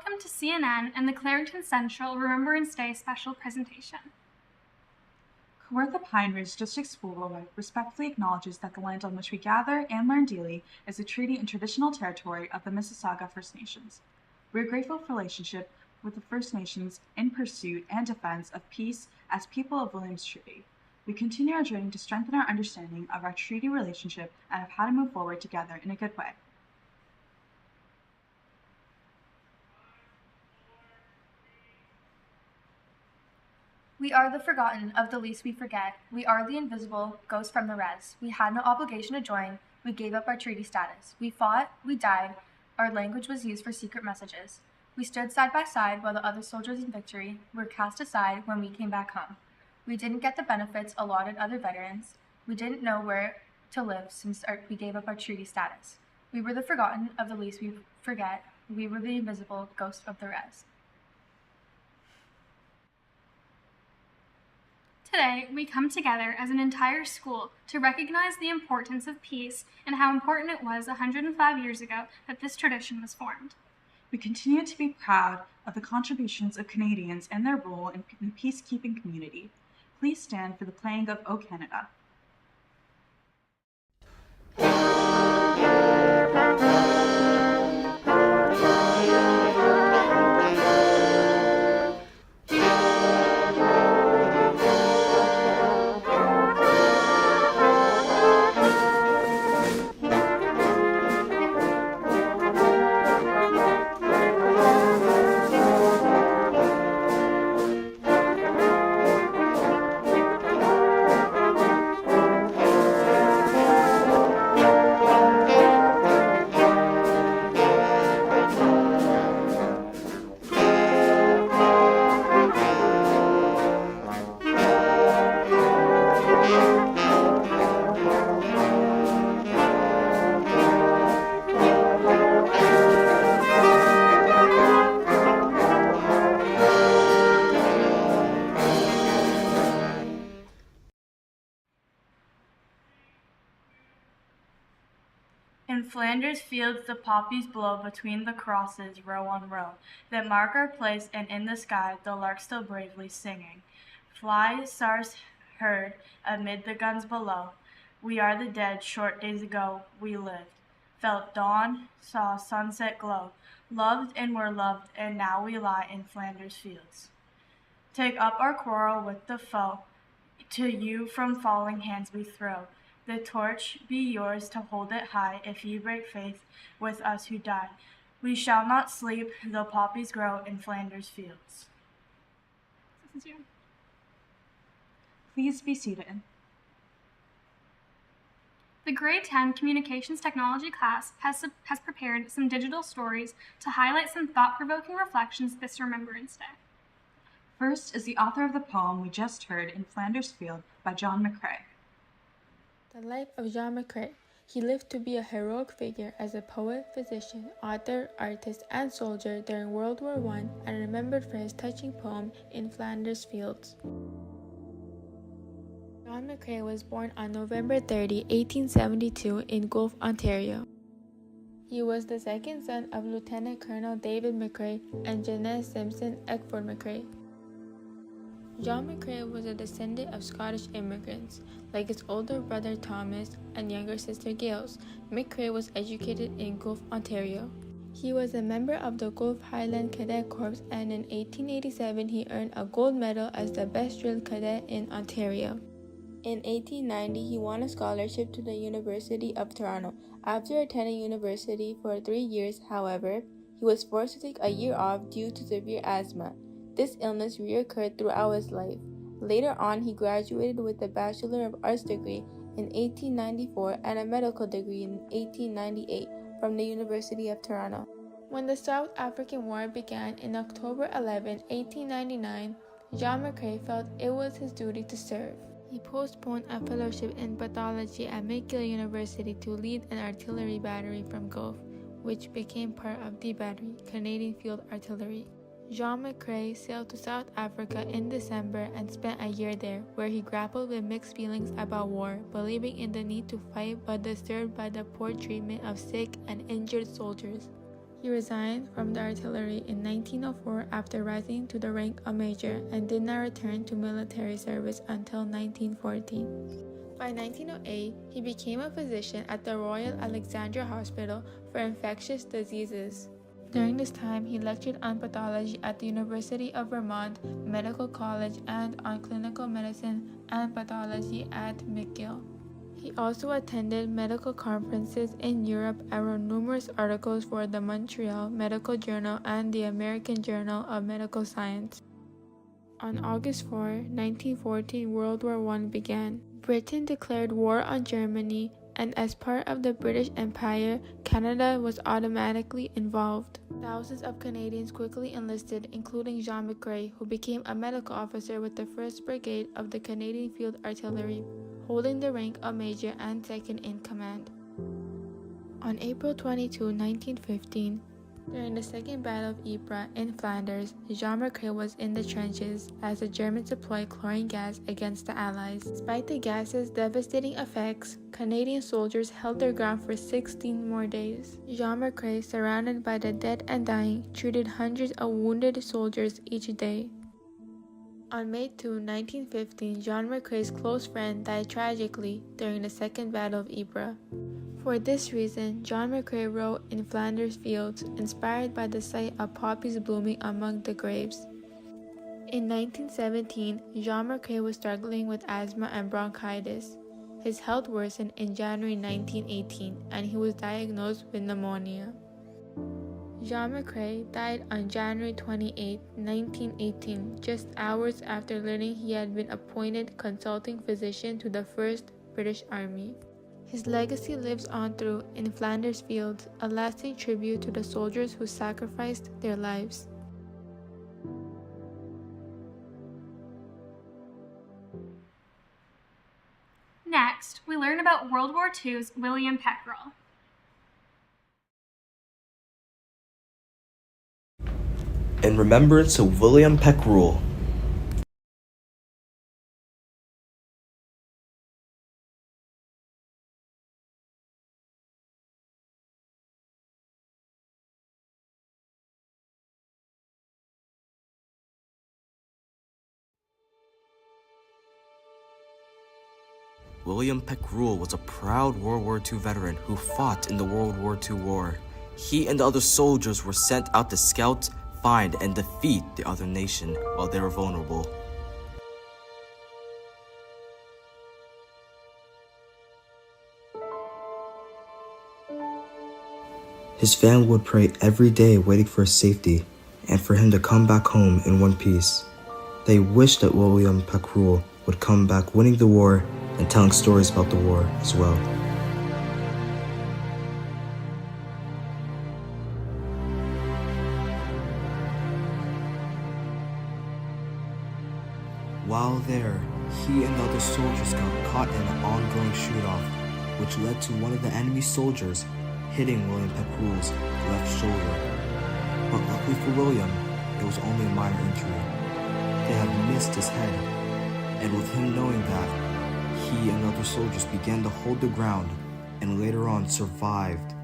Welcome to CNN and the Clarington Central Remembrance Day special presentation. Kawartha Pine Ridge District School Board respectfully acknowledges that the land on which we gather and learn daily is the treaty and traditional territory of the Mississauga First Nations. We are grateful for relationship with the First Nations in pursuit and defense of peace as people of Williams Treaty. We continue our journey to strengthen our understanding of our treaty relationship and of how to move forward together in a good way. We are the forgotten, of the least we forget. We are the invisible, ghosts from the res. We had no obligation to join. We gave up our treaty status. We fought, we died. Our language was used for secret messages. We stood side by side while the other soldiers in victory were cast aside when we came back home. We didn't get the benefits allotted other veterans. We didn't know where to live since we gave up our treaty status. We were the forgotten, of the least we forget. We were the invisible, ghosts of the res. Today, we come together as an entire school to recognize the importance of peace and how important it was 105 years ago that this tradition was formed. We continue to be proud of the contributions of Canadians and their role in the peacekeeping community. Please stand for the playing of O Canada. In Flanders fields the poppies blow between the crosses, row on row, that mark our place, and in the sky the lark still bravely singing. Fly stars heard amid the guns below. We are the dead, short days ago we lived, felt dawn, saw sunset glow, loved and were loved, and now we lie in Flanders fields. Take up our quarrel with the foe, to you from falling hands we throw. The torch be yours to hold it high, if ye break faith with us who died. We shall not sleep, though poppies grow in Flanders fields. Please be seated. The Grade 10 Communications Technology class has prepared some digital stories to highlight some thought-provoking reflections this Remembrance Day. First is the author of the poem we just heard, In Flanders Field, by John McCrae. The life of John McCrae. He lived to be a heroic figure as a poet, physician, author, artist, and soldier during World War I, and remembered for his touching poem, In Flanders Fields. John McCrae was born on November 30, 1872 in Guelph, Ontario. He was the second son of Lieutenant Colonel David McCrae and Jeanette Simpson Eckford McCrae. John McCrae was a descendant of Scottish immigrants. Like his older brother Thomas and younger sister Gales, McCrae was educated in Guelph, Ontario. He was a member of the Guelph Highland Cadet Corps, and in 1887 he earned a gold medal as the best drilled cadet in Ontario. In 1890, he won a scholarship to the University of Toronto. After attending university for 3 years, however, he was forced to take a year off due to severe asthma. This illness reoccurred throughout his life. Later on, he graduated with a Bachelor of Arts degree in 1894 and a medical degree in 1898 from the University of Toronto. When the South African War began in October 11, 1899, John McCrae felt it was his duty to serve. He postponed a fellowship in pathology at McGill University to lead an artillery battery from Guelph, which became part of the battery, Canadian Field Artillery. John McCrae sailed to South Africa in December and spent a year there, where he grappled with mixed feelings about war, believing in the need to fight but disturbed by the poor treatment of sick and injured soldiers. He resigned from the artillery in 1904 after rising to the rank of major and did not return to military service until 1914. By 1908, he became a physician at the Royal Alexandra Hospital for Infectious Diseases. During this time, he lectured on pathology at the University of Vermont Medical College and on clinical medicine and pathology at McGill. He also attended medical conferences in Europe and wrote numerous articles for the Montreal Medical Journal and the American Journal of Medical Science. On August 4, 1914, World War I began. Britain declared war on Germany, and as part of the British Empire, Canada was automatically involved. Thousands of Canadians quickly enlisted, including Jean McCrae, who became a medical officer with the 1st Brigade of the Canadian Field Artillery, holding the rank of major and second in command. On April 22, 1915, during the Second Battle of Ypres in Flanders, Jean McCrae was in the trenches as the Germans deployed chlorine gas against the Allies. Despite the gas's devastating effects, Canadian soldiers held their ground for 16 more days. Jean McCrae, surrounded by the dead and dying, treated hundreds of wounded soldiers each day. On May 2, 1915, Jean McCrae's close friend died tragically during the Second Battle of Ypres. For this reason, John McCrae wrote in Flanders Fields, inspired by the sight of poppies blooming among the graves. In 1917, Jean McCrae was struggling with asthma and bronchitis. His health worsened in January 1918, and he was diagnosed with pneumonia. Jean McCrae died on January 28, 1918, just hours after learning he had been appointed consulting physician to the 1st British Army. His legacy lives on through In Flanders Fields, a lasting tribute to the soldiers who sacrificed their lives. Next, we learn about World War II's William Peckerell. In remembrance of William Peckerell. William Peckerell was a proud World War II veteran who fought in the World War II war. He and the other soldiers were sent out to scout, find, and defeat the other nation while they were vulnerable. His family would pray every day waiting for his safety and for him to come back home in one piece. They wished that William Peckerell would come back winning the war and telling stories about the war as well. While there, he and the other soldiers got caught in an ongoing shoot-off, which led to one of the enemy soldiers hitting William Peckerell's left shoulder. But luckily for William, it was only a minor injury. They had missed his head, and with him knowing that, he and other soldiers began to hold the ground and later on survived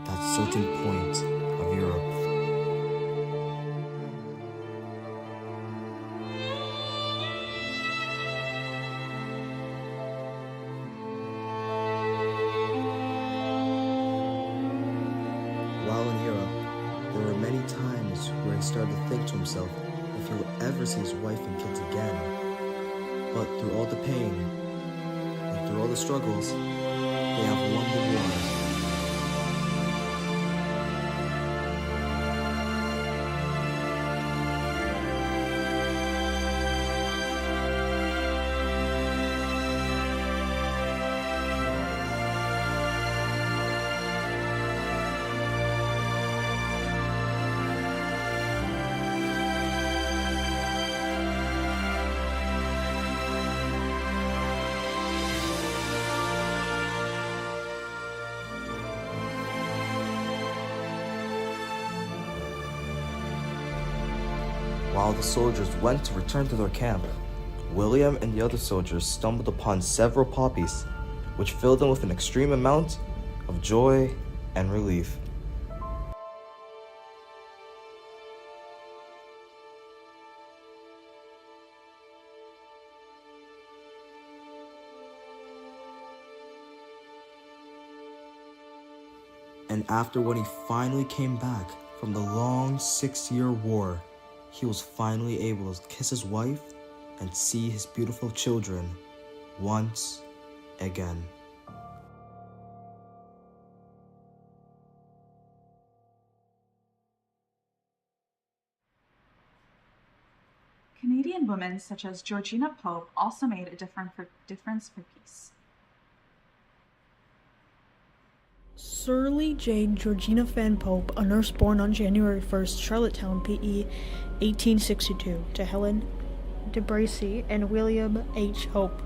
that certain point of Europe. While in Europe, there were many times where he started to think to himself if he would ever see his wife and kids again. But through all the pain, and through all the struggles, they have won the war. While the soldiers went to return to their camp, William and the other soldiers stumbled upon several poppies, which filled them with an extreme amount of joy and relief. And after when he finally came back from the long 6-year war, he was finally able to kiss his wife and see his beautiful children once again. Canadian women such as Georgina Pope also made a difference for peace. Shirley Jane Georgina Fan Pope, a nurse born on January 1st, Charlottetown, PE, 1862, to Helen de Bracy and William H. Hope.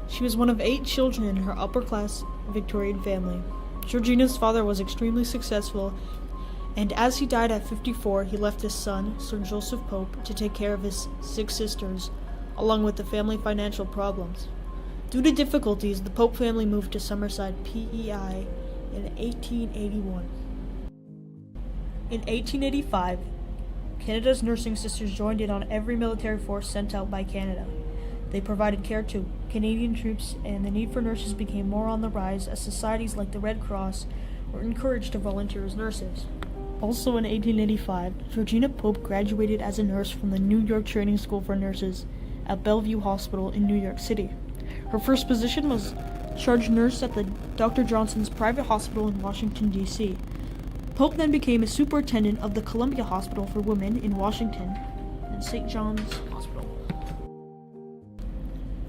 She was one of 8 children in her upper-class Victorian family. Georgina's father was extremely successful, and as he died at 54, he left his son, Sir Joseph Pope, to take care of his 6 sisters, along with the family financial problems. Due to difficulties, the Pope family moved to Summerside, PEI, in 1881. In 1885, Canada's nursing sisters joined in on every military force sent out by Canada. They provided care to Canadian troops, and the need for nurses became more on the rise as societies like the Red Cross were encouraged to volunteer as nurses. Also in 1885, Georgina Pope graduated as a nurse from the New York Training School for Nurses at Bellevue Hospital in New York City. Her first position was charge nurse at the Dr. Johnson's private hospital in Washington, D.C. Pope then became a superintendent of the Columbia Hospital for Women in Washington and St. John's Hospital.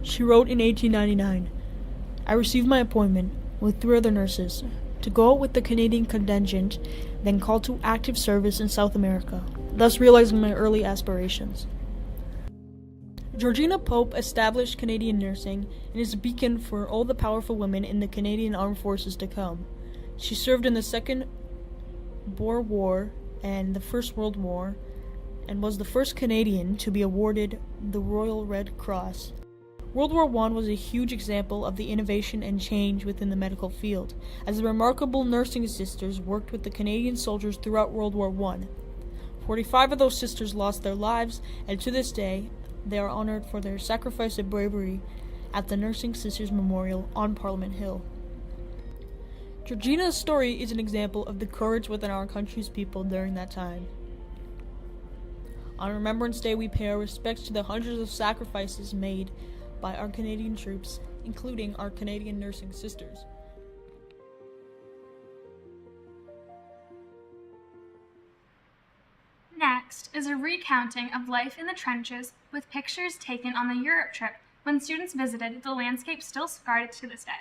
She wrote in 1899, "I received my appointment with 3 other nurses to go out with the Canadian contingent, then called to active service in South America, thus realizing my early aspirations." Georgina Pope established Canadian nursing and is a beacon for all the powerful women in the Canadian Armed Forces to come. She served in the Second Boer War and the First World War, and was the first Canadian to be awarded the Royal Red Cross. World War I was a huge example of the innovation and change within the medical field, as the remarkable nursing sisters worked with the Canadian soldiers throughout World War I. 45 of those sisters lost their lives, and to this day, they are honored for their sacrifice and bravery at the Nursing Sisters Memorial on Parliament Hill. Georgina's story is an example of the courage within our country's people during that time. On Remembrance Day, we pay our respects to the hundreds of sacrifices made by our Canadian troops, including our Canadian nursing sisters. Next is a recounting of life in the trenches with pictures taken on the Europe trip when students visited the landscape still scarred to this day.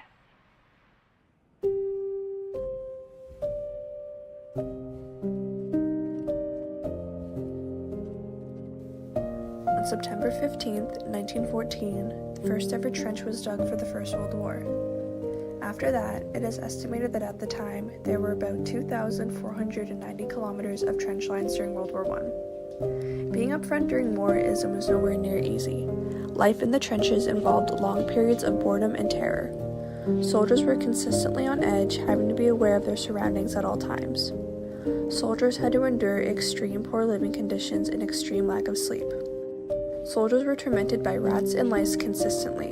On September 15th, 1914, the first ever trench was dug for the First World War. After that, it is estimated that at the time, there were about 2,490 kilometers of trench lines during World War I. Being up front during Moorism was nowhere near easy. Life in the trenches involved long periods of boredom and terror. Soldiers were consistently on edge, having to be aware of their surroundings at all times. Soldiers had to endure extreme poor living conditions and extreme lack of sleep. Soldiers were tormented by rats and lice consistently.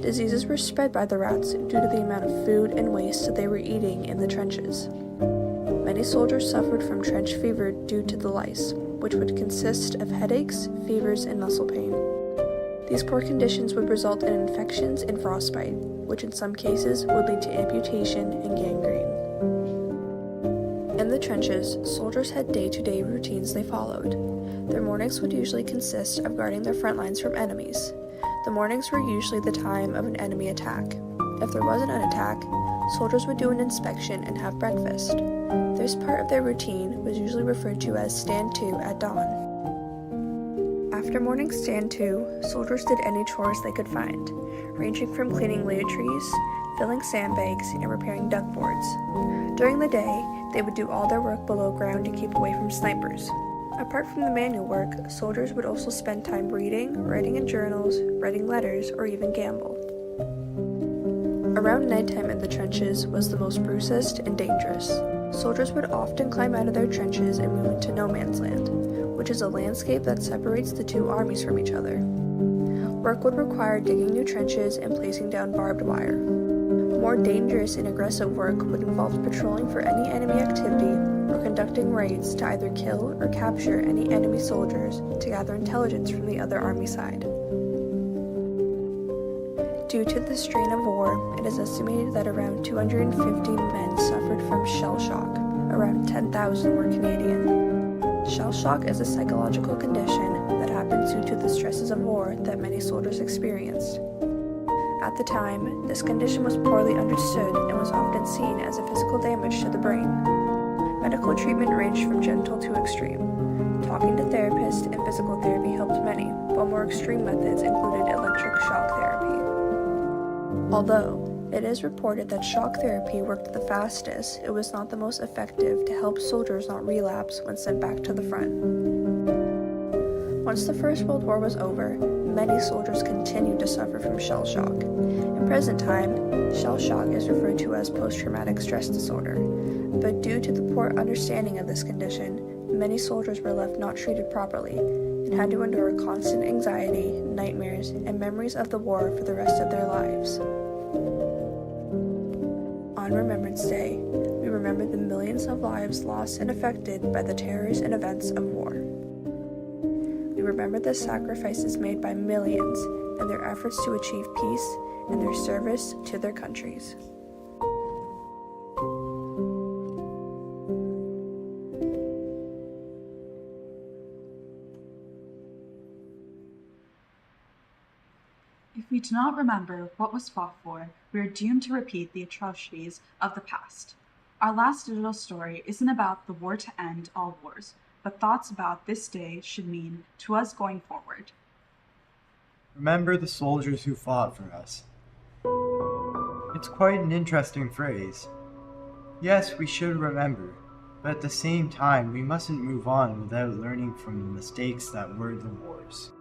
Diseases were spread by the rats due to the amount of food and waste that they were eating in the trenches. Many soldiers suffered from trench fever due to the lice, which would consist of headaches, fevers, and muscle pain. These poor conditions would result in infections and frostbite, which in some cases would lead to amputation and gangrene. In the trenches, soldiers had day-to-day routines they followed. Their mornings would usually consist of guarding their front lines from enemies. The mornings were usually the time of an enemy attack. If there wasn't an attack, soldiers would do an inspection and have breakfast. This part of their routine was usually referred to as Stand To at dawn. After morning Stand To, soldiers did any chores they could find, ranging from cleaning lead trees, filling sandbags, and repairing duck boards. During the day, they would do all their work below ground to keep away from snipers. Apart from the manual work, soldiers would also spend time reading, writing in journals, writing letters, or even gamble. Around nighttime in the trenches was the most bruisest and dangerous. Soldiers would often climb out of their trenches and move into no man's land, which is a landscape that separates the two armies from each other. Work would require digging new trenches and placing down barbed wire. More dangerous and aggressive work would involve patrolling for any enemy activity or conducting raids to either kill or capture any enemy soldiers to gather intelligence from the other army side. Due to the strain of war, it is estimated that around 250 men suffered from shell shock. Around 10,000 were Canadian. Shell shock is a psychological condition that happens due to the stresses of war that many soldiers experienced. At the time, this condition was poorly understood and was often seen as a physical damage to the brain. Medical treatment ranged from gentle to extreme. Talking to therapists and physical therapy helped many, while more extreme methods included electric shock therapy. Although it is reported that shock therapy worked the fastest, it was not the most effective to help soldiers not relapse when sent back to the front. Once the First World War was over, many soldiers continued to suffer from shell shock. In present time, shell shock is referred to as post-traumatic stress disorder, but due to the poor understanding of this condition, many soldiers were left not treated properly and had to endure constant anxiety, nightmares, and memories of the war for the rest of their lives. On Remembrance Day, we remember the millions of lives lost and affected by the terrors and events of war. We remember the sacrifices made by millions and their efforts to achieve peace and their service to their countries. If we do not remember what was fought for, we are doomed to repeat the atrocities of the past. Our last digital story isn't about the war to end all wars, but thoughts about this day should mean to us going forward. Remember the soldiers who fought for us. It's quite an interesting phrase. Yes, we should remember, but at the same time, we mustn't move on without learning from the mistakes that were the wars.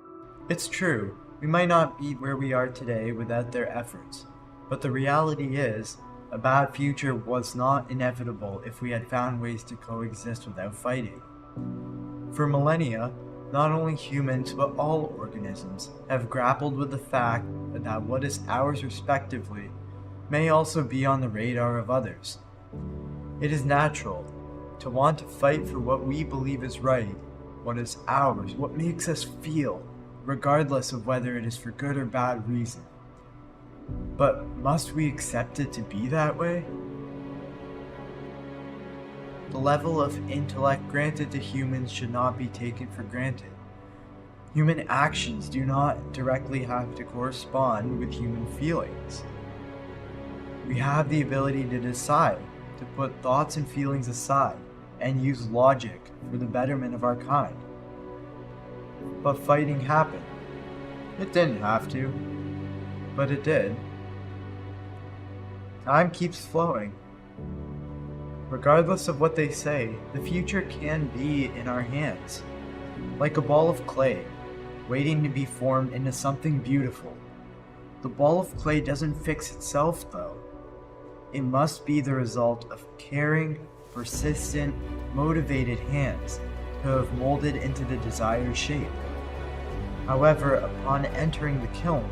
It's true, we might not be where we are today without their efforts, but the reality is, a bad future was not inevitable if we had found ways to coexist without fighting. For millennia, not only humans but all organisms have grappled with the fact that what is ours respectively may also be on the radar of others. It is natural to want to fight for what we believe is right, what is ours, what makes us feel, regardless of whether it is for good or bad reason. But must we accept it to be that way? The level of intellect granted to humans should not be taken for granted. Human actions do not directly have to correspond with human feelings. We have the ability to decide to put thoughts and feelings aside and use logic for the betterment of our kind. But fighting happened. It didn't have to, but it did. Time keeps flowing. Regardless of what they say, the future can be in our hands, like a ball of clay, waiting to be formed into something beautiful. The ball of clay doesn't fix itself, though. It must be the result of caring, persistent, motivated hands who have molded into the desired shape. However, upon entering the kiln,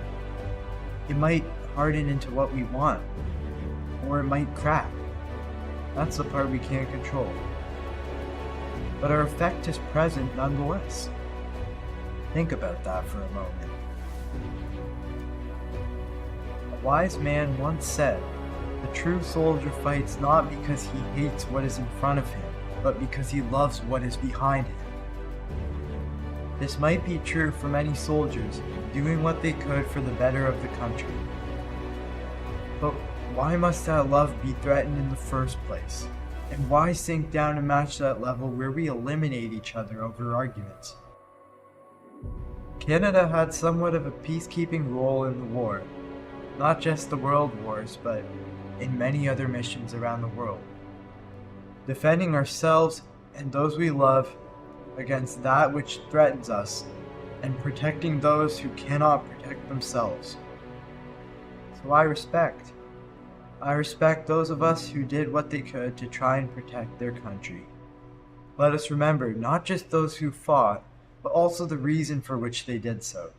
it might harden into what we want, or it might crack. That's the part we can't control. But our effect is present nonetheless. Think about that for a moment. A wise man once said, "The true soldier fights not because he hates what is in front of him, but because he loves what is behind him." This might be true for many soldiers, doing what they could for the better of the country. But why must that love be threatened in the first place? And why sink down to match that level where we eliminate each other over arguments? Canada had somewhat of a peacekeeping role in the war, not just the world wars, but in many other missions around the world. Defending ourselves and those we love against that which threatens us, and protecting those who cannot protect themselves. So I respect those of us who did what they could to try and protect their country. Let us remember not just those who fought, but also the reason for which they did so.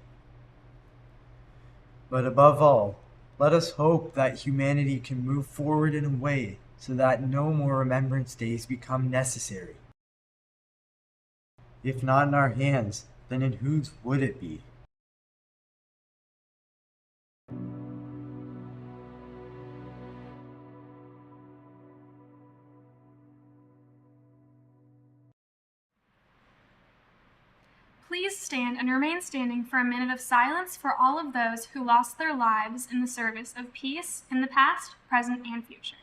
But above all, Let us hope that humanity can move forward in a way so that no more Remembrance Days become necessary. If not in our hands, then in whose would it be? Please stand and remain standing for a minute of silence for all of those who lost their lives in the service of peace in the past, present, and future.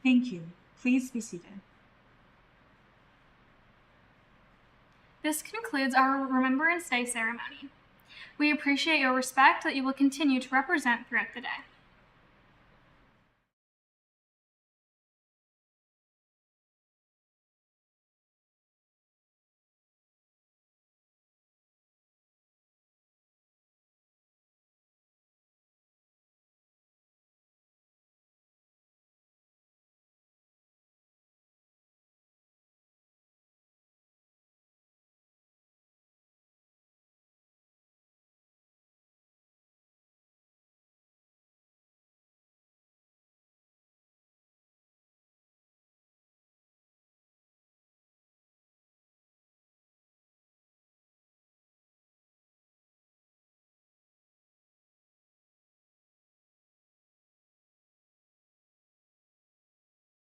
Thank you. Please be seated. This concludes our Remembrance Day ceremony. We appreciate your respect that you will continue to represent throughout the day.